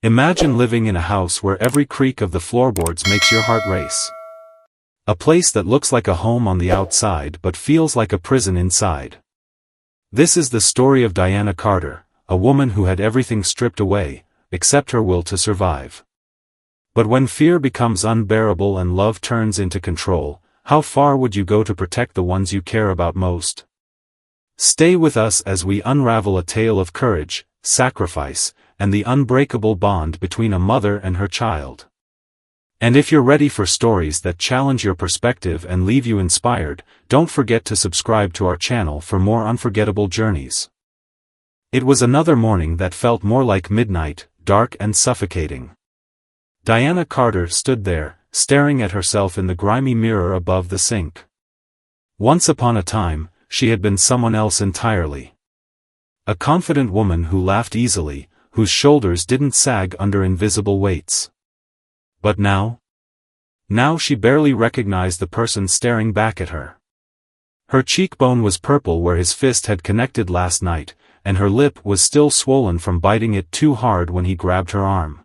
Imagine living in a house where every creak of the floorboards makes your heart race. A place that looks like a home on the outside but feels like a prison inside. This is the story of Diana Carter, a woman who had everything stripped away, except her will to survive. But when fear becomes unbearable and love turns into control, how far would you go to protect the ones you care about most? Stay with us as we unravel a tale of courage, sacrifice, and the unbreakable bond between a mother and her child. And if you're ready for stories that challenge your perspective and leave you inspired, don't forget to subscribe to our channel for more unforgettable journeys. It was another morning that felt more like midnight, dark and suffocating. Diana Carter stood there, staring at herself in the grimy mirror above the sink. Once upon a time, she had been someone else entirely. A confident woman who laughed easily, whose shoulders didn't sag under invisible weights. But now? Now she barely recognized the person staring back at her. Her cheekbone was purple where his fist had connected last night, and her lip was still swollen from biting it too hard when he grabbed her arm.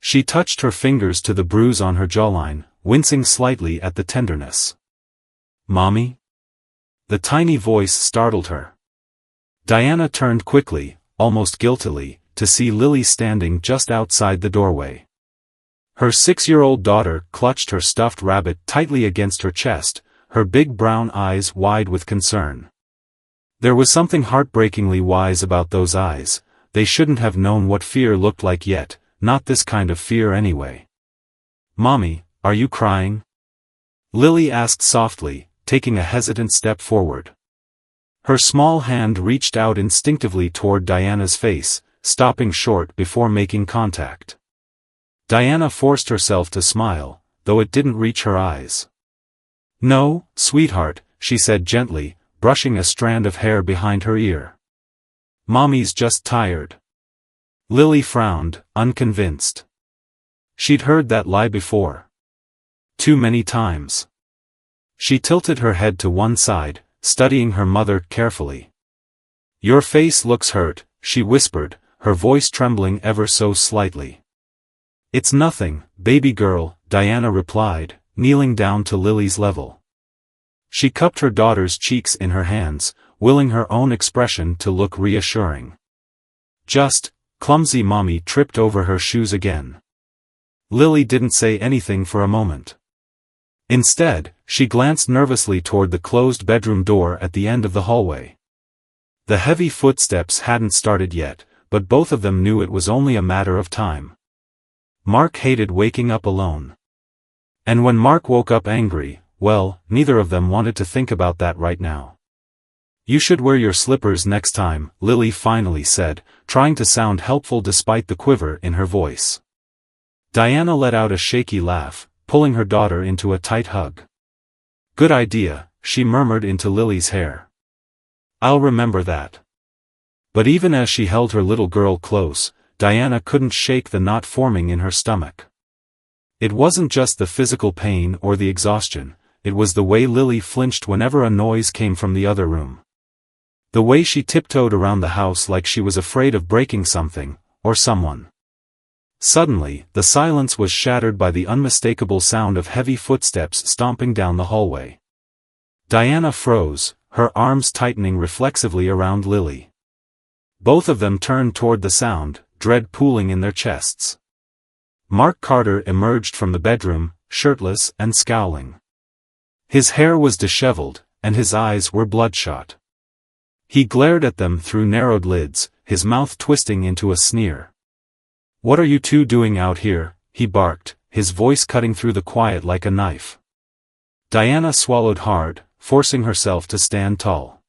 She touched her fingers to the bruise on her jawline, wincing slightly at the tenderness. "Mommy?" The tiny voice startled her. Diana turned quickly, almost guiltily, to see Lily standing just outside the doorway. Her 6-year-old daughter clutched her stuffed rabbit tightly against her chest, her big brown eyes wide with concern. There was something heartbreakingly wise about those eyes. They shouldn't have known what fear looked like yet, not this kind of fear anyway. "Mommy, are you crying?" Lily asked softly, taking a hesitant step forward. Her small hand reached out instinctively toward Diana's face, stopping short before making contact. Diana forced herself to smile, though it didn't reach her eyes. "No, sweetheart," she said gently, brushing a strand of hair behind her ear. "Mommy's just tired." Lily frowned, unconvinced. She'd heard that lie before. Too many times. She tilted her head to one side, studying her mother carefully. "Your face looks hurt," she whispered, her voice trembling ever so slightly. "It's nothing, baby girl," Diana replied, kneeling down to Lily's level. She cupped her daughter's cheeks in her hands, willing her own expression to look reassuring. "Just," clumsy mommy tripped over her shoes again. Lily didn't say anything for a moment. Instead, she glanced nervously toward the closed bedroom door at the end of the hallway. The heavy footsteps hadn't started yet, but both of them knew it was only a matter of time. Mark hated waking up alone. And when Mark woke up angry, well, neither of them wanted to think about that right now. "You should wear your slippers next time," Lily finally said, trying to sound helpful despite the quiver in her voice. Diana let out a shaky laugh, pulling her daughter into a tight hug. "Good idea," she murmured into Lily's hair. "I'll remember that." But even as she held her little girl close, Diana couldn't shake the knot forming in her stomach. It wasn't just the physical pain or the exhaustion, it was the way Lily flinched whenever a noise came from the other room. The way she tiptoed around the house like she was afraid of breaking something, or someone. Suddenly, the silence was shattered by the unmistakable sound of heavy footsteps stomping down the hallway. Diana froze, her arms tightening reflexively around Lily. Both of them turned toward the sound, dread pooling in their chests. Mark Carter emerged from the bedroom, shirtless and scowling. His hair was disheveled, and his eyes were bloodshot. He glared at them through narrowed lids, his mouth twisting into a sneer. "What are you two doing out here?" he barked, his voice cutting through the quiet like a knife. Diana swallowed hard, forcing herself to stand tall.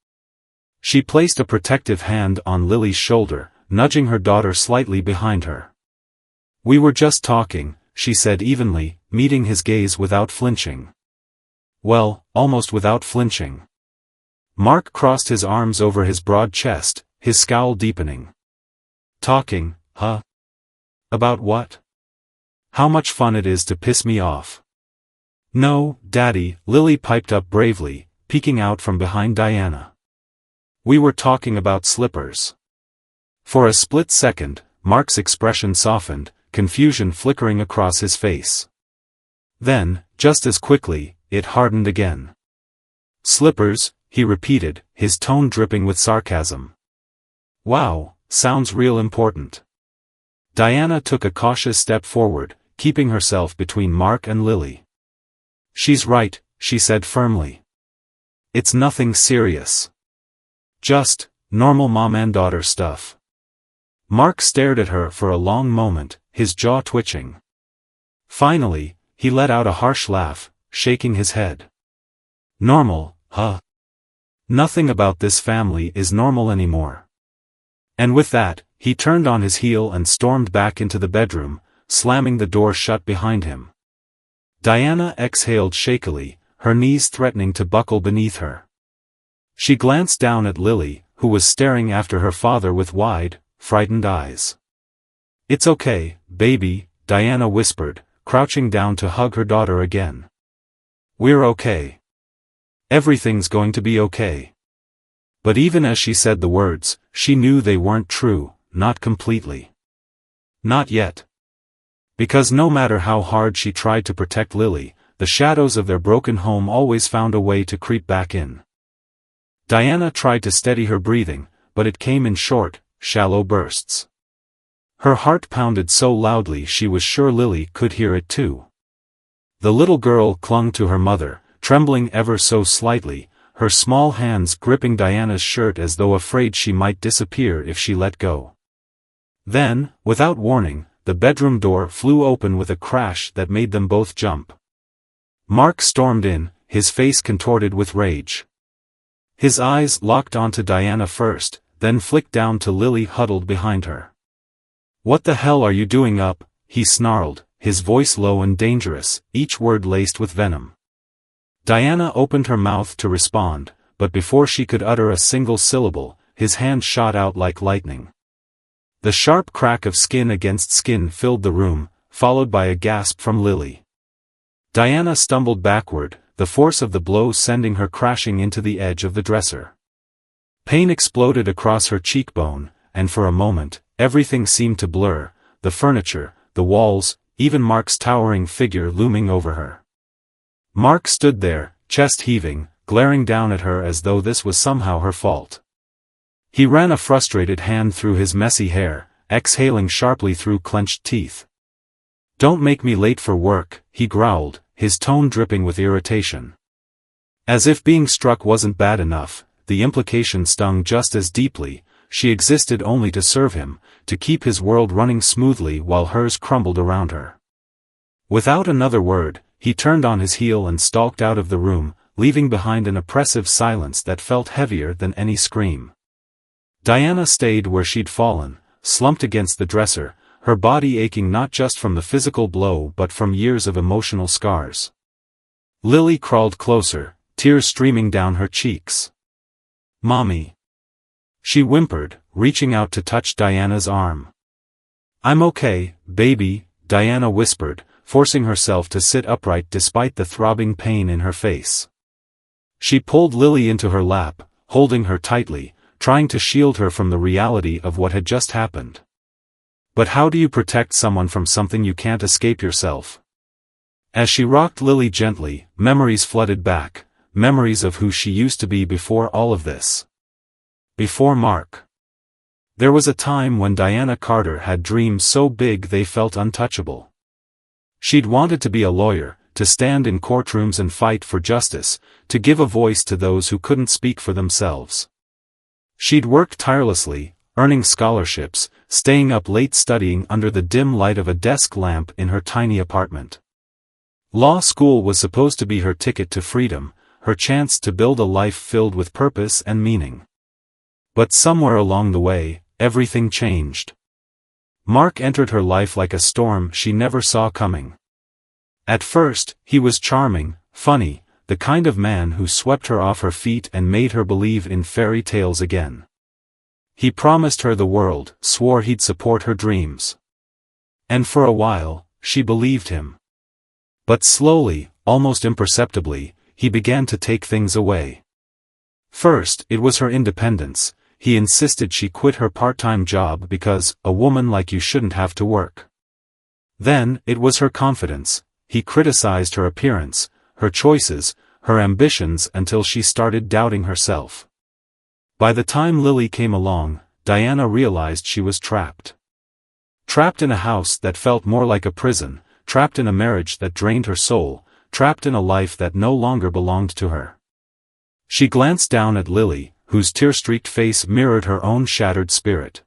She placed a protective hand on Lily's shoulder, nudging her daughter slightly behind her. "We were just talking," she said evenly, meeting his gaze without flinching. Well, almost without flinching. Mark crossed his arms over his broad chest, his scowl deepening. "Talking, huh? About what? How much fun it is to piss me off." "No, Daddy," Lily piped up bravely, peeking out from behind Diana. "We were talking about slippers." For a split second, Mark's expression softened, confusion flickering across his face. Then, just as quickly, it hardened again. "Slippers," he repeated, his tone dripping with sarcasm. "Wow, sounds real important." Diana took a cautious step forward, keeping herself between Mark and Lily. "She's right," she said firmly. "It's nothing serious. Just normal mom and daughter stuff." Mark stared at her for a long moment, his jaw twitching. Finally, he let out a harsh laugh, shaking his head. "Normal, huh? Nothing about this family is normal anymore." And with that, he turned on his heel and stormed back into the bedroom, slamming the door shut behind him. Diana exhaled shakily, her knees threatening to buckle beneath her. She glanced down at Lily, who was staring after her father with wide, frightened eyes. "It's okay, baby," Diana whispered, crouching down to hug her daughter again. "We're okay. Everything's going to be okay." But even as she said the words, she knew they weren't true, not completely. Not yet. Because no matter how hard she tried to protect Lily, the shadows of their broken home always found a way to creep back in. Diana tried to steady her breathing, but it came in short, shallow bursts. Her heart pounded so loudly she was sure Lily could hear it too. The little girl clung to her mother, trembling ever so slightly, her small hands gripping Diana's shirt as though afraid she might disappear if she let go. Then, without warning, the bedroom door flew open with a crash that made them both jump. Mark stormed in, his face contorted with rage. His eyes locked onto Diana first, then flicked down to Lily huddled behind her. "What the hell are you doing up?" he snarled, his voice low and dangerous, each word laced with venom. Diana opened her mouth to respond, but before she could utter a single syllable, his hand shot out like lightning. The sharp crack of skin against skin filled the room, followed by a gasp from Lily. Diana stumbled backward, the force of the blow sending her crashing into the edge of the dresser. Pain exploded across her cheekbone, and for a moment, everything seemed to blur, the furniture, the walls, even Mark's towering figure looming over her. Mark stood there, chest heaving, glaring down at her as though this was somehow her fault. He ran a frustrated hand through his messy hair, exhaling sharply through clenched teeth. "Don't make me late for work," he growled, his tone dripping with irritation. As if being struck wasn't bad enough, the implication stung just as deeply. She existed only to serve him, to keep his world running smoothly while hers crumbled around her. Without another word, he turned on his heel and stalked out of the room, leaving behind an oppressive silence that felt heavier than any scream. Diana stayed where she'd fallen, slumped against the dresser, her body aching not just from the physical blow but from years of emotional scars. Lily crawled closer, tears streaming down her cheeks. "Mommy," she whimpered, reaching out to touch Diana's arm. "I'm okay, baby," Diana whispered, forcing herself to sit upright despite the throbbing pain in her face. She pulled Lily into her lap, holding her tightly, trying to shield her from the reality of what had just happened. But how do you protect someone from something you can't escape yourself? As she rocked Lily gently, memories flooded back, memories of who she used to be before all of this. Before Mark. There was a time when Diana Carter had dreams so big they felt untouchable. She'd wanted to be a lawyer, to stand in courtrooms and fight for justice, to give a voice to those who couldn't speak for themselves. She'd worked tirelessly, earning scholarships, staying up late studying under the dim light of a desk lamp in her tiny apartment. Law school was supposed to be her ticket to freedom, her chance to build a life filled with purpose and meaning. But somewhere along the way, everything changed. Mark entered her life like a storm she never saw coming. At first, he was charming, funny, the kind of man who swept her off her feet and made her believe in fairy tales again. He promised her the world, swore he'd support her dreams. And for a while, she believed him. But slowly, almost imperceptibly, he began to take things away. First, it was her independence. he insisted she quit her part-time job because, a woman like you shouldn't have to work. Then, it was her confidence. He criticized her appearance, her choices, her ambitions until she started doubting herself. By the time Lily came along, Diana realized she was trapped. Trapped in a house that felt more like a prison, trapped in a marriage that drained her soul, trapped in a life that no longer belonged to her. She glanced down at Lily, whose tear-streaked face mirrored her own shattered spirit.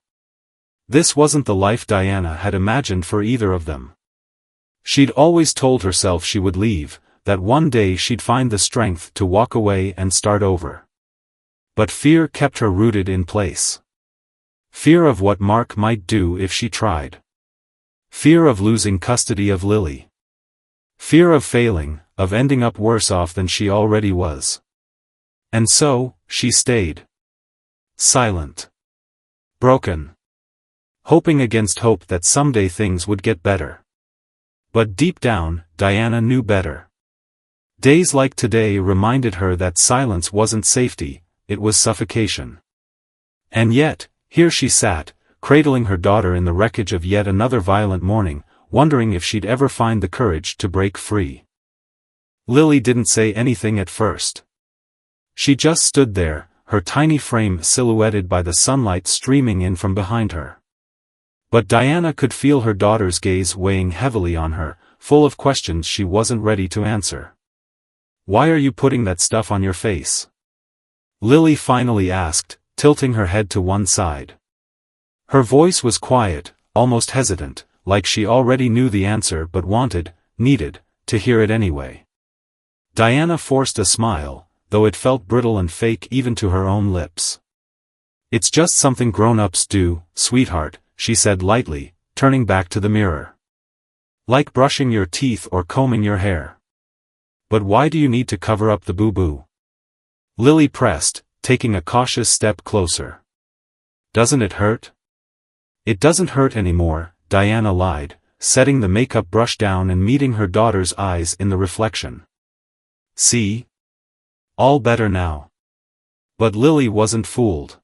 This wasn't the life Diana had imagined for either of them. She'd always told herself she would leave, that one day she'd find the strength to walk away and start over. But fear kept her rooted in place. Fear of what Mark might do if she tried. Fear of losing custody of Lily. Fear of failing, of ending up worse off than she already was. And so, she stayed. Silent. Broken. Hoping against hope that someday things would get better. But deep down, Diana knew better. Days like today reminded her that silence wasn't safety, it was suffocation. And yet, here she sat, cradling her daughter in the wreckage of yet another violent morning, wondering if she'd ever find the courage to break free. Lily didn't say anything at first. She just stood there, her tiny frame silhouetted by the sunlight streaming in from behind her. But Diana could feel her daughter's gaze weighing heavily on her, full of questions she wasn't ready to answer. "Why are you putting that stuff on your face?" Lily finally asked, tilting her head to one side. Her voice was quiet, almost hesitant, like she already knew the answer but needed, to hear it anyway. Diana forced a smile, though it felt brittle and fake even to her own lips. "It's just something grown-ups do, sweetheart," she said lightly, turning back to the mirror. "Like brushing your teeth or combing your hair. But why do you need to cover up the boo-boo?" Lily pressed, taking a cautious step closer. "Doesn't it hurt?" "It doesn't hurt anymore," Diana lied, setting the makeup brush down and meeting her daughter's eyes in the reflection. "See? All better now." But Lily wasn't fooled.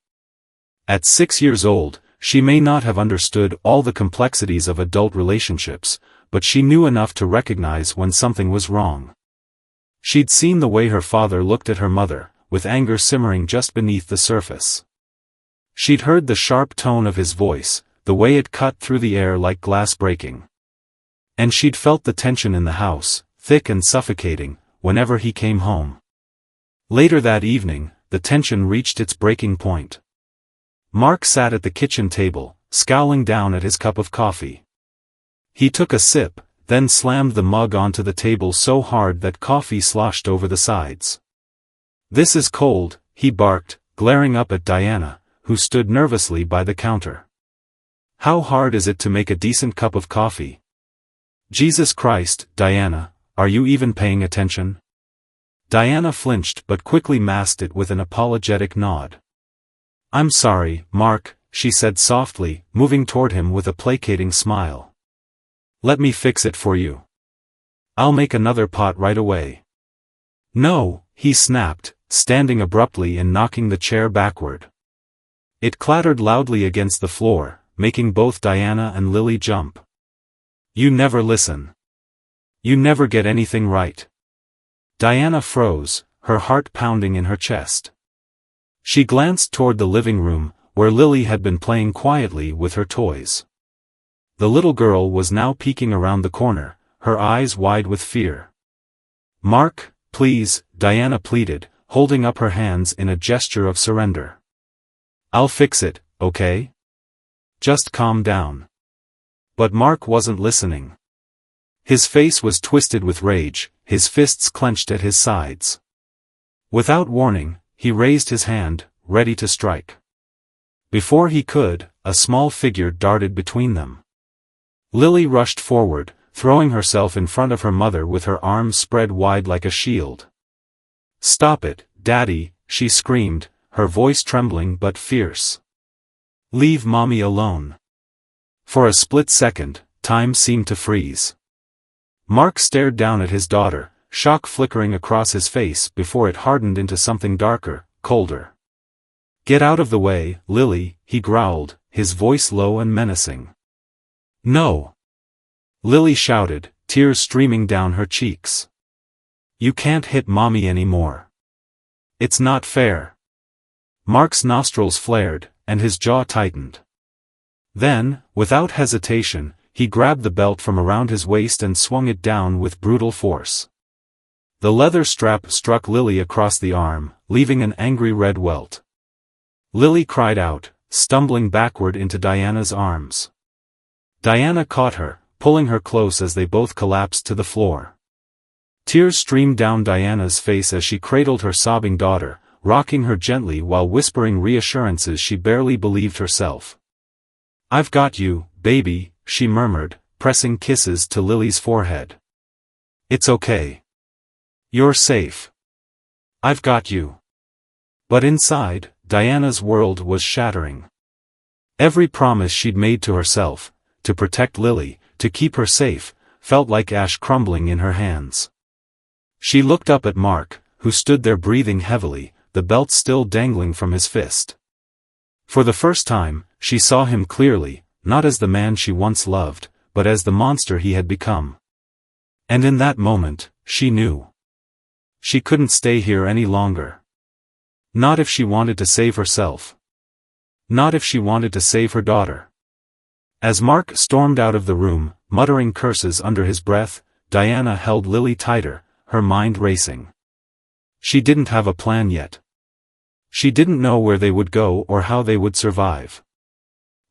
At 6 years old, she may not have understood all the complexities of adult relationships, but she knew enough to recognize when something was wrong. She'd seen the way her father looked at her mother, with anger simmering just beneath the surface. She'd heard the sharp tone of his voice, the way it cut through the air like glass breaking. And she'd felt the tension in the house, thick and suffocating, whenever he came home. Later that evening, the tension reached its breaking point. Mark sat at the kitchen table, scowling down at his cup of coffee. He took a sip, then slammed the mug onto the table so hard that coffee sloshed over the sides. "This is cold," he barked, glaring up at Diana, who stood nervously by the counter. "How hard is it to make a decent cup of coffee?" "Jesus Christ, Diana, are you even paying attention?" Diana flinched but quickly masked it with an apologetic nod. "I'm sorry, Mark," she said softly, moving toward him with a placating smile. "Let me fix it for you. I'll make another pot right away." "No," he snapped, standing abruptly and knocking the chair backward. It clattered loudly against the floor, making both Diana and Lily jump. "You never listen. You never get anything right." Diana froze, her heart pounding in her chest. She glanced toward the living room, where Lily had been playing quietly with her toys. The little girl was now peeking around the corner, her eyes wide with fear. "Mark, please," Diana pleaded, holding up her hands in a gesture of surrender. "I'll fix it, okay? Just calm down." But Mark wasn't listening. His face was twisted with rage, his fists clenched at his sides. Without warning, he raised his hand, ready to strike. Before he could, a small figure darted between them. Lily rushed forward, throwing herself in front of her mother with her arms spread wide like a shield. "Stop it, Daddy," she screamed, her voice trembling but fierce. "Leave Mommy alone." For a split second, time seemed to freeze. Mark stared down at his daughter, shock flickering across his face before it hardened into something darker, colder. "Get out of the way, Lily," he growled, his voice low and menacing. "No!" Lily shouted, tears streaming down her cheeks. "You can't hit Mommy anymore. It's not fair." Mark's nostrils flared, and his jaw tightened. Then, without hesitation, he grabbed the belt from around his waist and swung it down with brutal force. The leather strap struck Lily across the arm, leaving an angry red welt. Lily cried out, stumbling backward into Diana's arms. Diana caught her, pulling her close as they both collapsed to the floor. Tears streamed down Diana's face as she cradled her sobbing daughter, rocking her gently while whispering reassurances she barely believed herself. "I've got you, baby," she murmured, pressing kisses to Lily's forehead. "It's okay. You're safe. I've got you." But inside, Diana's world was shattering. Every promise she'd made to herself, to protect Lily, to keep her safe, felt like ash crumbling in her hands. She looked up at Mark, who stood there breathing heavily, the belt still dangling from his fist. For the first time, she saw him clearly, not as the man she once loved, but as the monster he had become. And in that moment, she knew. She couldn't stay here any longer. Not if she wanted to save herself. Not if she wanted to save her daughter. As Mark stormed out of the room, muttering curses under his breath, Diana held Lily tighter, her mind racing. She didn't have a plan yet. She didn't know where they would go or how they would survive.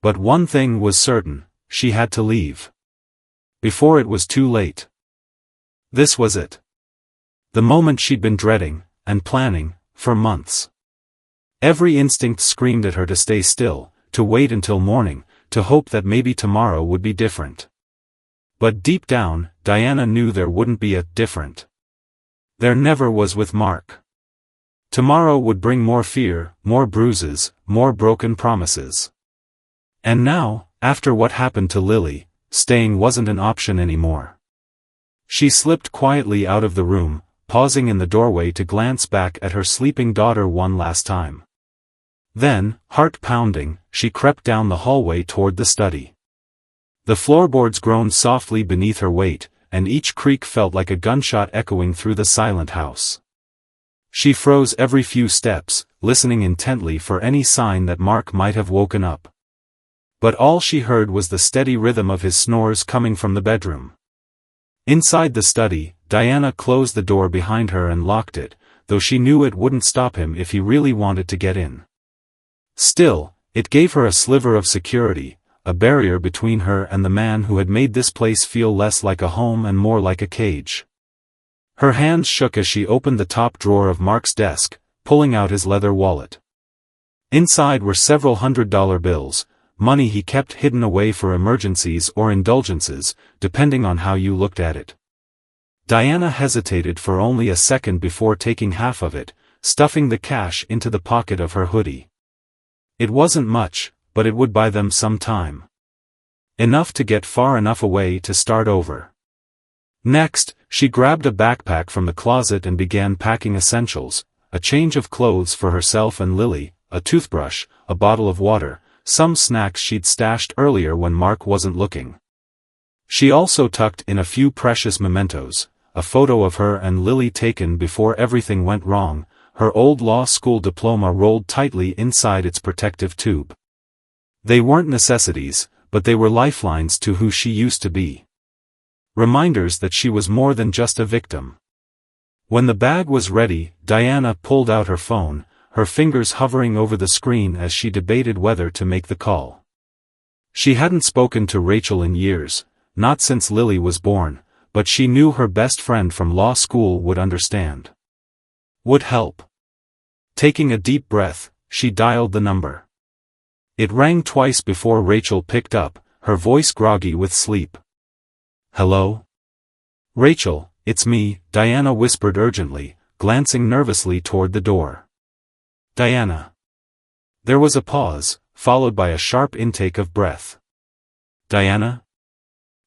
But one thing was certain, she had to leave. Before it was too late. This was it. The moment she'd been dreading, and planning, for months. Every instinct screamed at her to stay still, to wait until morning, to hope that maybe tomorrow would be different. But deep down, Diana knew there wouldn't be a different. There never was with Mark. Tomorrow would bring more fear, more bruises, more broken promises. And now, after what happened to Lily, staying wasn't an option anymore. She slipped quietly out of the room, pausing in the doorway to glance back at her sleeping daughter one last time. Then, heart pounding, she crept down the hallway toward the study. The floorboards groaned softly beneath her weight, and each creak felt like a gunshot echoing through the silent house. She froze every few steps, listening intently for any sign that Mark might have woken up. But all she heard was the steady rhythm of his snores coming from the bedroom. Inside the study, Diana closed the door behind her and locked it, though she knew it wouldn't stop him if he really wanted to get in. Still, it gave her a sliver of security, a barrier between her and the man who had made this place feel less like a home and more like a cage. Her hands shook as she opened the top drawer of Mark's desk, pulling out his leather wallet. Inside were several $100 bills, money he kept hidden away for emergencies or indulgences, depending on how you looked at it. Diana hesitated for only a second before taking half of it, stuffing the cash into the pocket of her hoodie. It wasn't much, but it would buy them some time. Enough to get far enough away to start over. Next, she grabbed a backpack from the closet and began packing essentials, a change of clothes for herself and Lily, a toothbrush, a bottle of water, some snacks she'd stashed earlier when Mark wasn't looking. She also tucked in a few precious mementos, a photo of her and Lily taken before everything went wrong, her old law school diploma rolled tightly inside its protective tube. They weren't necessities, but they were lifelines to who she used to be. Reminders that she was more than just a victim. When the bag was ready, Diana pulled out her phone, her fingers hovering over the screen as she debated whether to make the call. She hadn't spoken to Rachel in years, not since Lily was born, but she knew her best friend from law school would understand. Would help. Taking a deep breath, she dialed the number. It rang twice before Rachel picked up, her voice groggy with sleep. "Hello? Rachel, it's me," Diana whispered urgently, glancing nervously toward the door. "Diana." There was a pause, followed by a sharp intake of breath. "Diana?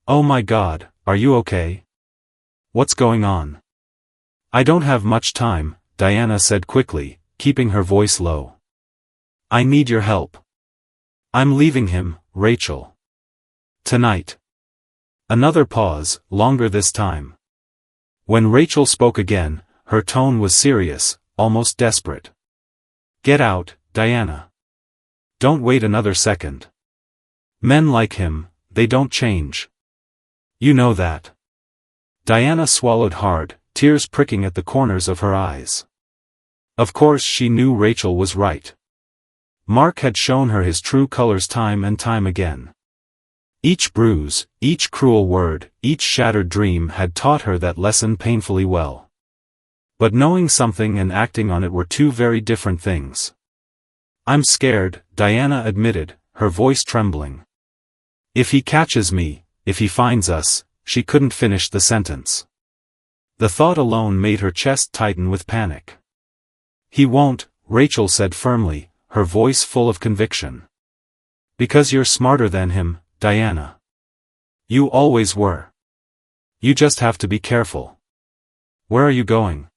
Oh my God, are you okay? What's going on?" "I don't have much time," Diana said quickly, keeping her voice low. I need your help. I'm leaving him, Rachel. Tonight. Another pause, longer this time. When Rachel spoke again, her tone was serious, almost desperate. Get out, Diana. Don't wait another second. Men like him, they don't change. You know that. Diana swallowed hard, tears pricking at the corners of her eyes. Of course she knew Rachel was right. Mark had shown her his true colors time and time again. Each bruise, each cruel word, each shattered dream had taught her that lesson painfully well. But knowing something and acting on it were two very different things. I'm scared, Diana admitted, her voice trembling. If he catches me, if he finds us, she couldn't finish the sentence. The thought alone made her chest tighten with panic. He won't, Rachel said firmly, her voice full of conviction. Because you're smarter than him, Diana. You always were. You just have to be careful. Where are you going?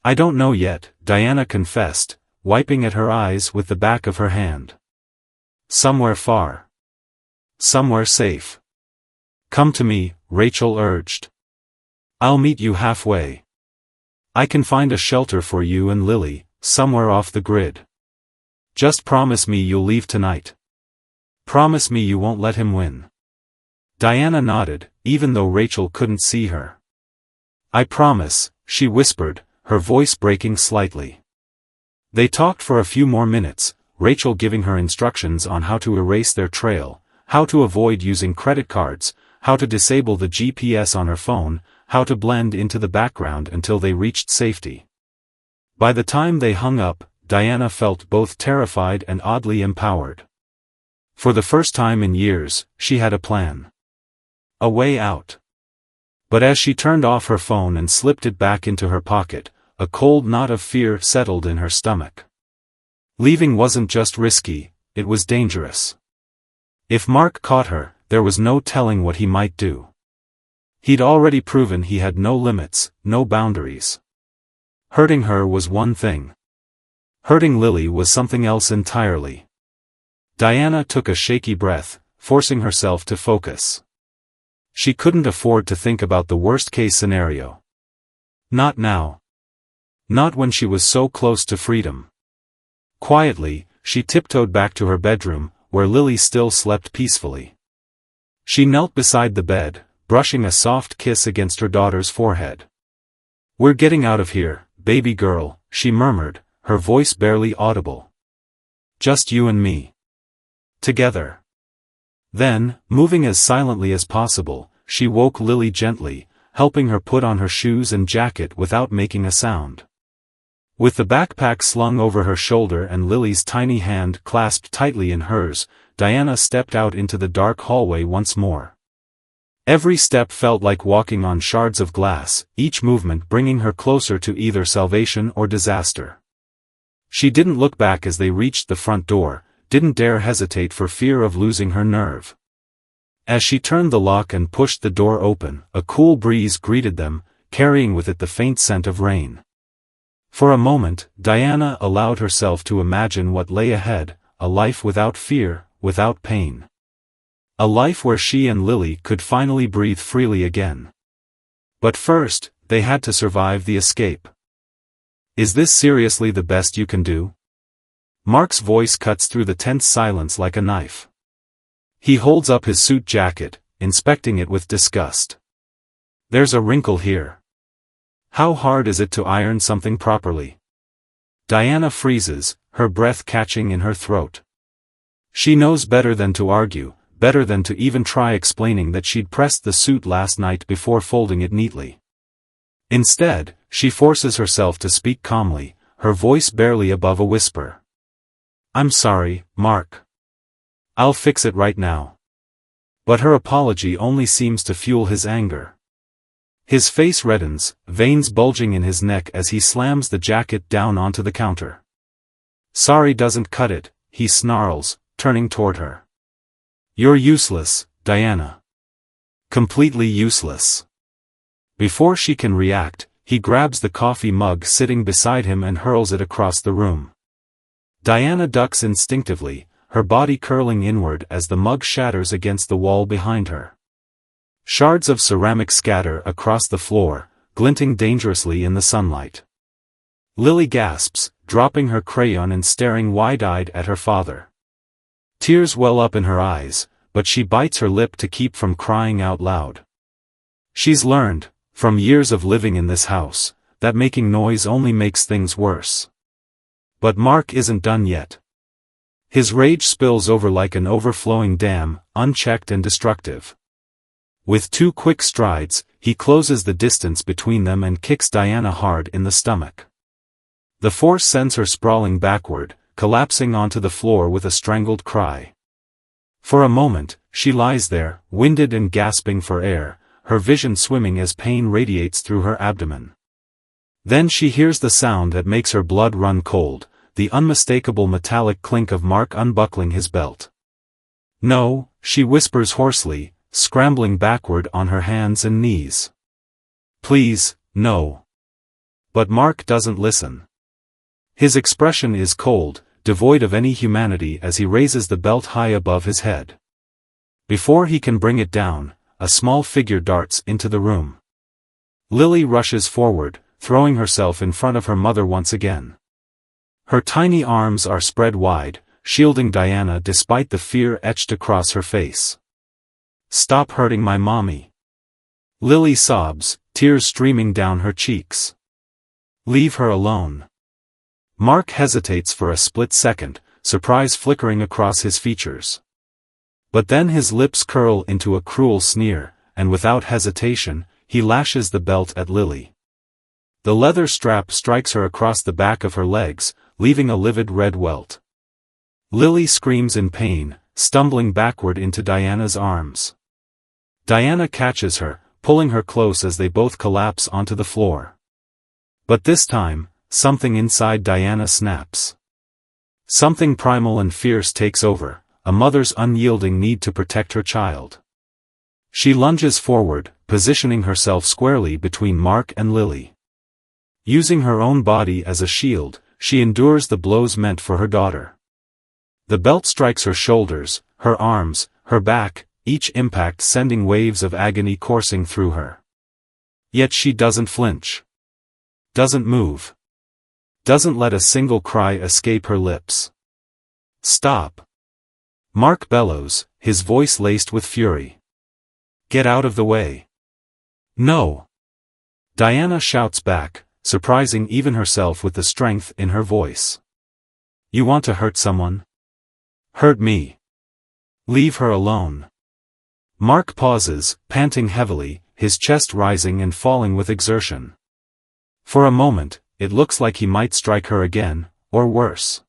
I don't know yet, Diana confessed, wiping at her eyes with the back of her hand. Somewhere far. Somewhere safe. Come to me, Rachel urged. I'll meet you halfway. I can find a shelter for you and Lily, somewhere off the grid. Just promise me you'll leave tonight. Promise me you won't let him win. Diana nodded, even though Rachel couldn't see her. I promise, she whispered, her voice breaking slightly. They talked for a few more minutes, Rachel giving her instructions on how to erase their trail, how to avoid using credit cards, how to disable the GPS on her phone, how to blend into the background until they reached safety. By the time they hung up, Diana felt both terrified and oddly empowered. For the first time in years, she had a plan. A way out. But as she turned off her phone and slipped it back into her pocket, a cold knot of fear settled in her stomach. Leaving wasn't just risky, it was dangerous. If Mark caught her, there was no telling what he might do. He'd already proven he had no limits, no boundaries. Hurting her was one thing. Hurting Lily was something else entirely. Diana took a shaky breath, forcing herself to focus. She couldn't afford to think about the worst-case scenario. Not now. Not when she was so close to freedom. Quietly, she tiptoed back to her bedroom, where Lily still slept peacefully. She knelt beside the bed, brushing a soft kiss against her daughter's forehead. We're getting out of here, baby girl, she murmured, her voice barely audible. Just you and me. Together. Then, moving as silently as possible, she woke Lily gently, helping her put on her shoes and jacket without making a sound. With the backpack slung over her shoulder and Lily's tiny hand clasped tightly in hers, Diana stepped out into the dark hallway once more. Every step felt like walking on shards of glass, each movement bringing her closer to either salvation or disaster. She didn't look back as they reached the front door, didn't dare hesitate for fear of losing her nerve. As she turned the lock and pushed the door open, a cool breeze greeted them, carrying with it the faint scent of rain. For a moment, Diana allowed herself to imagine what lay ahead, a life without fear, without pain. A life where she and Lily could finally breathe freely again. But first, they had to survive the escape. Is this seriously the best you can do? Mark's voice cuts through the tense silence like a knife. He holds up his suit jacket, inspecting it with disgust. There's a wrinkle here. How hard is it to iron something properly? Diana freezes, her breath catching in her throat. She knows better than to argue, better than to even try explaining that she'd pressed the suit last night before folding it neatly. Instead, she forces herself to speak calmly, her voice barely above a whisper. I'm sorry, Mark. I'll fix it right now. But her apology only seems to fuel his anger. His face reddens, veins bulging in his neck as he slams the jacket down onto the counter. Sorry doesn't cut it, he snarls, turning toward her. You're useless, Diana. Completely useless. Before she can react, he grabs the coffee mug sitting beside him and hurls it across the room. Diana ducks instinctively, her body curling inward as the mug shatters against the wall behind her. Shards of ceramic scatter across the floor, glinting dangerously in the sunlight. Lily gasps, dropping her crayon and staring wide-eyed at her father. Tears well up in her eyes, but she bites her lip to keep from crying out loud. She's learned, from years of living in this house, that making noise only makes things worse. But Mark isn't done yet. His rage spills over like an overflowing dam, unchecked and destructive. With 2 quick strides, he closes the distance between them and kicks Diana hard in the stomach. The force sends her sprawling backward, collapsing onto the floor with a strangled cry. For a moment, she lies there, winded and gasping for air, her vision swimming as pain radiates through her abdomen. Then she hears the sound that makes her blood run cold, the unmistakable metallic clink of Mark unbuckling his belt. "No," she whispers hoarsely, scrambling backward on her hands and knees. "Please, no." But Mark doesn't listen. His expression is cold, devoid of any humanity as he raises the belt high above his head. Before he can bring it down, a small figure darts into the room. Lily rushes forward, throwing herself in front of her mother once again. Her tiny arms are spread wide, shielding Diana despite the fear etched across her face. "Stop hurting my mommy." Lily sobs, tears streaming down her cheeks. "Leave her alone." Mark hesitates for a split second, surprise flickering across his features. But then his lips curl into a cruel sneer, and without hesitation, he lashes the belt at Lily. The leather strap strikes her across the back of her legs, leaving a livid red welt. Lily screams in pain, stumbling backward into Diana's arms. Diana catches her, pulling her close as they both collapse onto the floor. But this time, something inside Diana snaps. Something primal and fierce takes over, a mother's unyielding need to protect her child. She lunges forward, positioning herself squarely between Mark and Lily. Using her own body as a shield, she endures the blows meant for her daughter. The belt strikes her shoulders, her arms, her back, each impact sending waves of agony coursing through her. Yet she doesn't flinch. Doesn't move. Doesn't let a single cry escape her lips. "Stop!" Mark bellows, his voice laced with fury. "Get out of the way." "No!" Diana shouts back, surprising even herself with the strength in her voice. "You want to hurt someone? Hurt me. Leave her alone." Mark pauses, panting heavily, his chest rising and falling with exertion. For a moment, it looks like he might strike her again, or worse.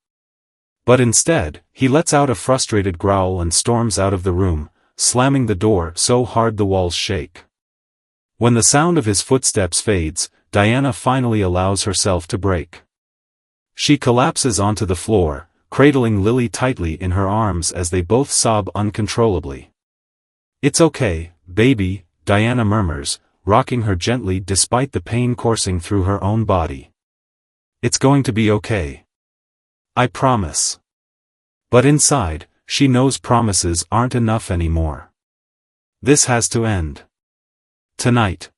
But instead, he lets out a frustrated growl and storms out of the room, slamming the door so hard the walls shake. When the sound of his footsteps fades, Diana finally allows herself to break. She collapses onto the floor, cradling Lily tightly in her arms as they both sob uncontrollably. "It's okay, baby," Diana murmurs, rocking her gently despite the pain coursing through her own body. "It's going to be okay. I promise." But inside, she knows promises aren't enough anymore. This has to end. Tonight.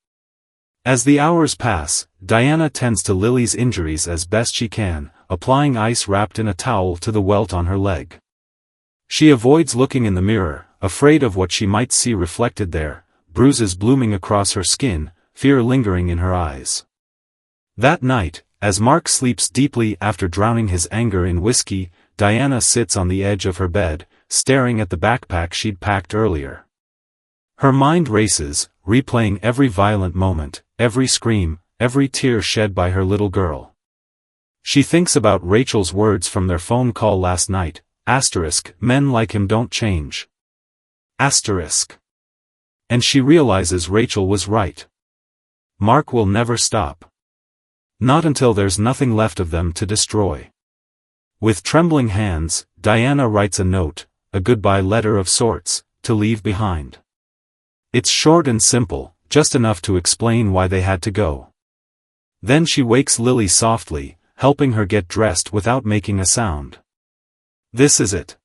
As the hours pass, Diana tends to Lily's injuries as best she can, applying ice wrapped in a towel to the welt on her leg. She avoids looking in the mirror, afraid of what she might see reflected there, bruises blooming across her skin, fear lingering in her eyes. That night, as Mark sleeps deeply after drowning his anger in whiskey, Diana sits on the edge of her bed, staring at the backpack she'd packed earlier. Her mind races, replaying every violent moment, every scream, every tear shed by her little girl. She thinks about Rachel's words from their phone call last night, "Men like him don't change." And she realizes Rachel was right. Mark will never stop. Not until there's nothing left of them to destroy. With trembling hands, Diana writes a note, a goodbye letter of sorts, to leave behind. It's short and simple, just enough to explain why they had to go. Then she wakes Lily softly, helping her get dressed without making a sound. This is it.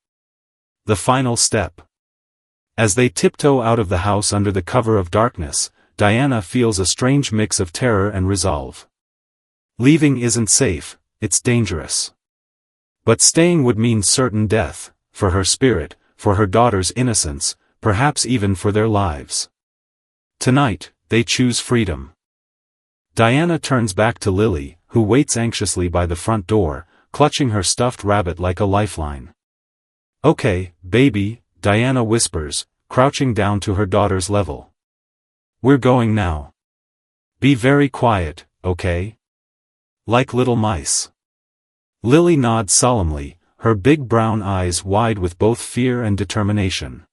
The final step. As they tiptoe out of the house under the cover of darkness, Diana feels a strange mix of terror and resolve. Leaving isn't safe, it's dangerous. But staying would mean certain death, for her spirit, for her daughter's innocence, perhaps even for their lives. Tonight, they choose freedom. Diana turns back to Lily, who waits anxiously by the front door, clutching her stuffed rabbit like a lifeline. "Okay, baby," Diana whispers, crouching down to her daughter's level. "We're going now. Be very quiet, okay? Like little mice." Lily nods solemnly, her big brown eyes wide with both fear and determination.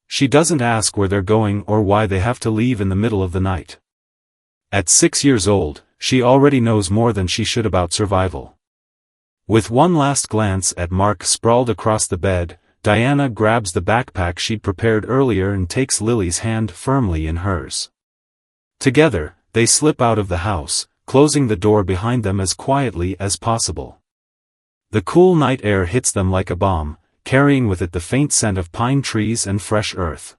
She doesn't ask where they're going or why they have to leave in the middle of the night. At 6 years old, she already knows more than she should about survival. With one last glance at Mark sprawled across the bed, Diana grabs the backpack she'd prepared earlier and takes Lily's hand firmly in hers. Together, they slip out of the house, closing the door behind them as quietly as possible. The cool night air hits them like a bomb, carrying with it the faint scent of pine trees and fresh earth.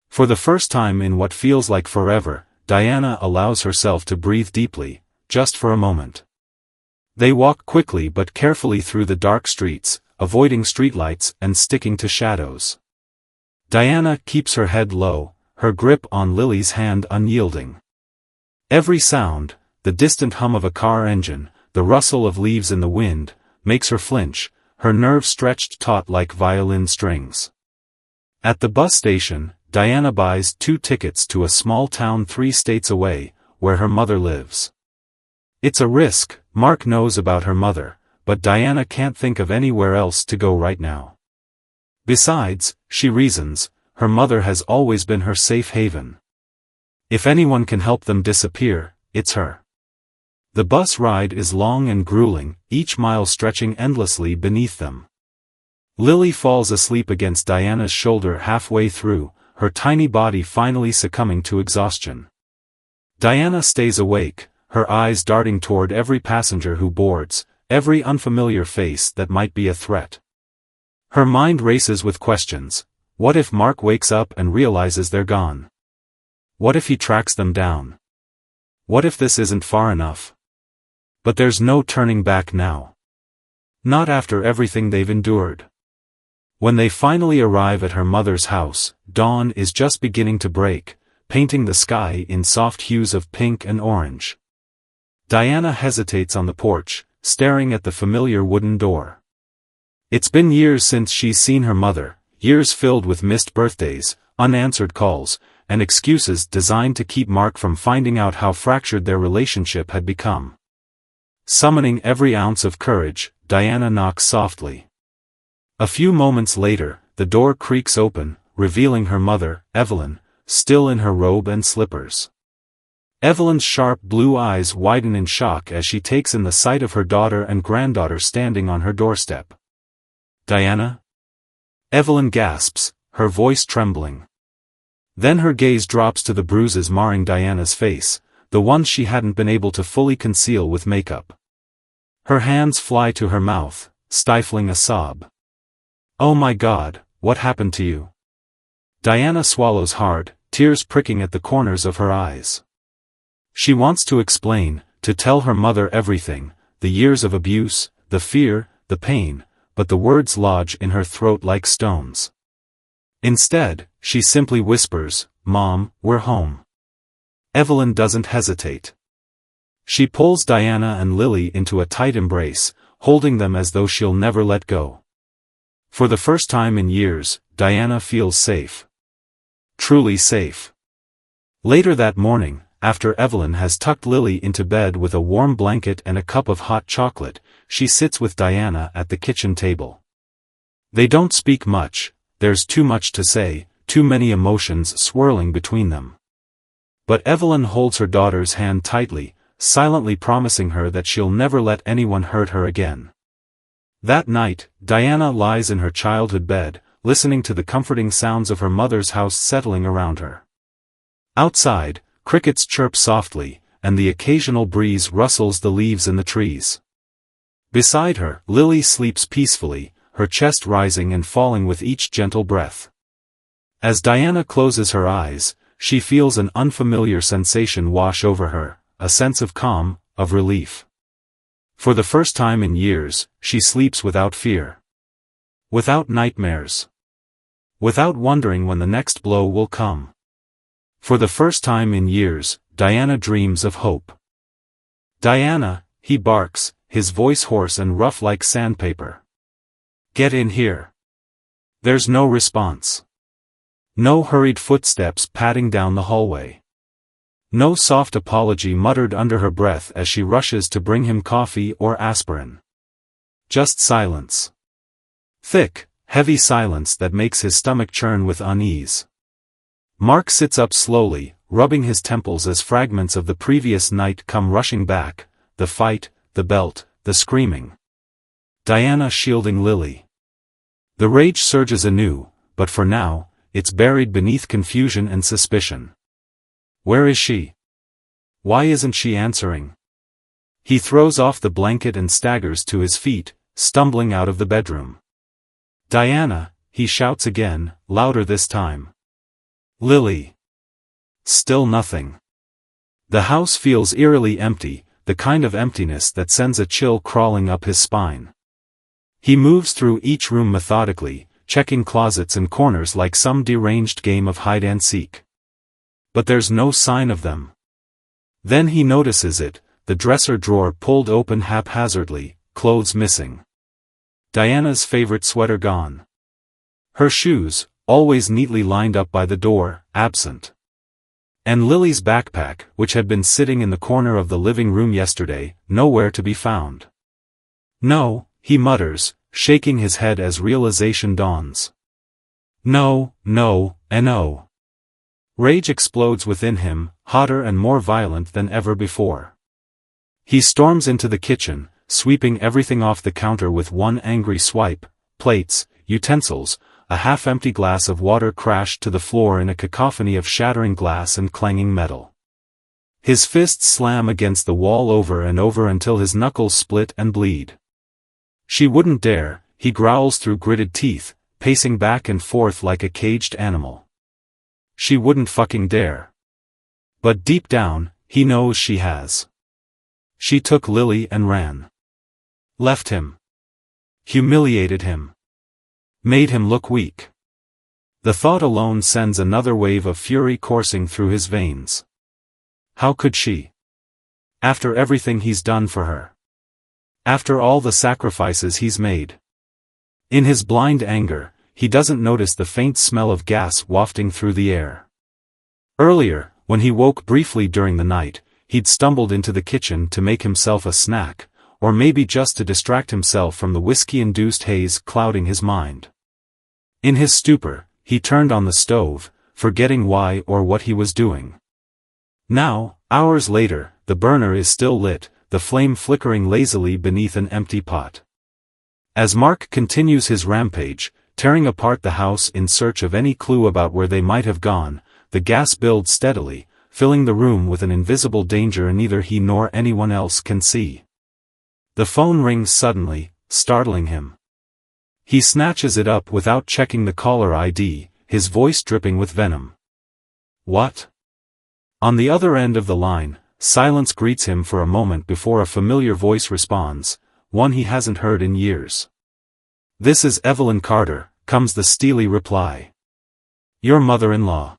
For the first time in what feels like forever, Diana allows herself to breathe deeply, just for a moment. They walk quickly but carefully through the dark streets, avoiding streetlights and sticking to shadows. Diana keeps her head low, her grip on Lily's hand unyielding. Every sound, the distant hum of a car engine, the rustle of leaves in the wind, makes her flinch, her nerves stretched taut like violin strings. At the bus station, Diana buys 2 tickets to a small town 3 states away, where her mother lives. It's a risk, Mark knows about her mother, but Diana can't think of anywhere else to go right now. Besides, she reasons, her mother has always been her safe haven. If anyone can help them disappear, it's her. The bus ride is long and grueling, each mile stretching endlessly beneath them. Lily falls asleep against Diana's shoulder halfway through, her tiny body finally succumbing to exhaustion. Diana stays awake, her eyes darting toward every passenger who boards, every unfamiliar face that might be a threat. Her mind races with questions. What if Mark wakes up and realizes they're gone? What if he tracks them down? What if this isn't far enough? But there's no turning back now. Not after everything they've endured. When they finally arrive at her mother's house, dawn is just beginning to break, painting the sky in soft hues of pink and orange. Diana hesitates on the porch, staring at the familiar wooden door. It's been years since she's seen her mother, years filled with missed birthdays, unanswered calls, and excuses designed to keep Mark from finding out how fractured their relationship had become. Summoning every ounce of courage, Diana knocks softly. A few moments later, the door creaks open, revealing her mother, Evelyn, still in her robe and slippers. Evelyn's sharp blue eyes widen in shock as she takes in the sight of her daughter and granddaughter standing on her doorstep. "Diana?" Evelyn gasps, her voice trembling. Then her gaze drops to the bruises marring Diana's face, the ones she hadn't been able to fully conceal with makeup. Her hands fly to her mouth, stifling a sob. "Oh my God, what happened to you?" Diana swallows hard, tears pricking at the corners of her eyes. She wants to explain, to tell her mother everything, the years of abuse, the fear, the pain, but the words lodge in her throat like stones. Instead, she simply whispers, "Mom, we're home." Evelyn doesn't hesitate. She pulls Diana and Lily into a tight embrace, holding them as though she'll never let go. For the first time in years, Diana feels safe. Truly safe. Later that morning, after Evelyn has tucked Lily into bed with a warm blanket and a cup of hot chocolate, she sits with Diana at the kitchen table. They don't speak much, there's too much to say, too many emotions swirling between them. But Evelyn holds her daughter's hand tightly, silently promising her that she'll never let anyone hurt her again. That night, Diana lies in her childhood bed, listening to the comforting sounds of her mother's house settling around her. Outside, crickets chirp softly, and the occasional breeze rustles the leaves in the trees. Beside her, Lily sleeps peacefully, her chest rising and falling with each gentle breath. As Diana closes her eyes, she feels an unfamiliar sensation wash over her, a sense of calm, of relief. For the first time in years, she sleeps without fear. Without nightmares. Without wondering when the next blow will come. For the first time in years, Diana dreams of hope. "Diana," he barks, his voice hoarse and rough like sandpaper. "Get in here." There's no response. No hurried footsteps padding down the hallway. No soft apology muttered under her breath as she rushes to bring him coffee or aspirin. Just silence. Thick, heavy silence that makes his stomach churn with unease. Mark sits up slowly, rubbing his temples as fragments of the previous night come rushing back, the fight, the belt, the screaming. Diana shielding Lily. The rage surges anew, but for now, it's buried beneath confusion and suspicion. Where is she? Why isn't she answering? He throws off the blanket and staggers to his feet, stumbling out of the bedroom. "Diana," he shouts again, louder this time. "Lily." Still nothing. The house feels eerily empty, the kind of emptiness that sends a chill crawling up his spine. He moves through each room methodically, checking closets and corners like some deranged game of hide-and-seek. But there's no sign of them. Then he notices it, the dresser drawer pulled open haphazardly, clothes missing. Diana's favorite sweater gone. Her shoes, always neatly lined up by the door, absent. And Lily's backpack, which had been sitting in the corner of the living room yesterday, nowhere to be found. "No," he mutters, shaking his head as realization dawns. "No, no, and no." Rage explodes within him, hotter and more violent than ever before. He storms into the kitchen, sweeping everything off the counter with one angry swipe, plates, utensils, a half-empty glass of water crashed to the floor in a cacophony of shattering glass and clanging metal. His fists slam against the wall over and over until his knuckles split and bleed. "She wouldn't dare," he growls through gritted teeth, pacing back and forth like a caged animal. "She wouldn't fucking dare." But deep down, he knows she has. She took Lily and ran. Left him. Humiliated him. Made him look weak. The thought alone sends another wave of fury coursing through his veins. How could she? After everything he's done for her. After all the sacrifices he's made. In his blind anger, he doesn't notice the faint smell of gas wafting through the air. Earlier, when he woke briefly during the night, he'd stumbled into the kitchen to make himself a snack, or maybe just to distract himself from the whiskey-induced haze clouding his mind. In his stupor, he turned on the stove, forgetting why or what he was doing. Now, hours later, the burner is still lit, the flame flickering lazily beneath an empty pot. As Mark continues his rampage, tearing apart the house in search of any clue about where they might have gone, the gas builds steadily, filling the room with an invisible danger neither he nor anyone else can see. The phone rings suddenly, startling him. He snatches it up without checking the caller ID, his voice dripping with venom. "What?" On the other end of the line, silence greets him for a moment before a familiar voice responds, one he hasn't heard in years. "This is Evelyn Carter," comes the steely reply. "Your mother-in-law."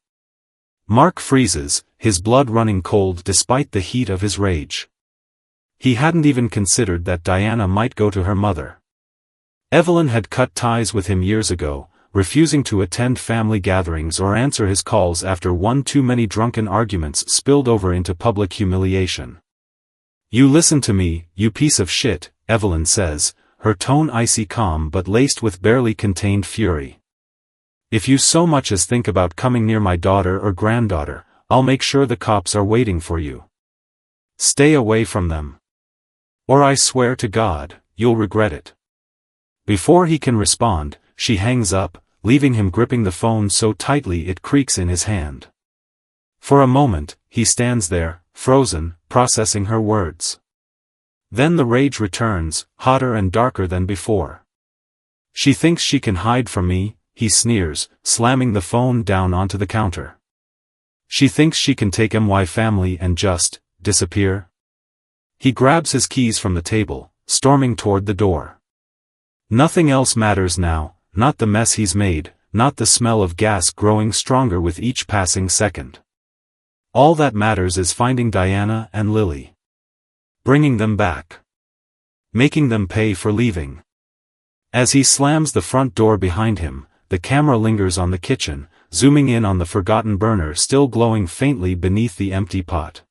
Mark freezes, his blood running cold despite the heat of his rage. He hadn't even considered that Diana might go to her mother. Evelyn had cut ties with him years ago, refusing to attend family gatherings or answer his calls after one too many drunken arguments spilled over into public humiliation. "You listen to me, you piece of shit," Evelyn says, her tone icy calm but laced with barely contained fury. "If you so much as think about coming near my daughter or granddaughter, I'll make sure the cops are waiting for you. Stay away from them. Or I swear to God, you'll regret it." Before he can respond, she hangs up, leaving him gripping the phone so tightly it creaks in his hand. For a moment, he stands there, frozen, processing her words. Then the rage returns, hotter and darker than before. She thinks she can hide from me, he sneers, slamming the phone down onto the counter. She thinks she can take my family and just disappear. He grabs his keys from the table, storming toward the door. Nothing else matters now, not the mess he's made, not the smell of gas growing stronger with each passing second. All that matters is finding Diana and Lily. Bringing them back. Making them pay for leaving. As he slams the front door behind him, the camera lingers on the kitchen, zooming in on the forgotten burner still glowing faintly beneath the empty pot.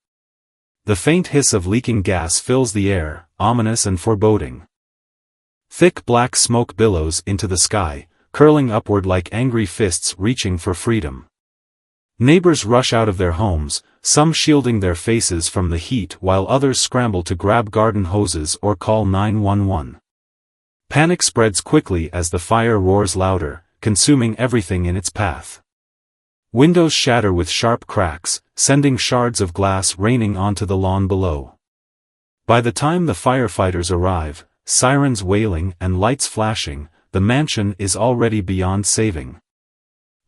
The faint hiss of leaking gas fills the air, ominous and foreboding. Thick black smoke billows into the sky, curling upward like angry fists reaching for freedom. Neighbors rush out of their homes, some shielding their faces from the heat while others scramble to grab garden hoses or call 911. Panic spreads quickly as the fire roars louder, consuming everything in its path. Windows shatter with sharp cracks, sending shards of glass raining onto the lawn below. By the time the firefighters arrive, sirens wailing and lights flashing, the mansion is already beyond saving.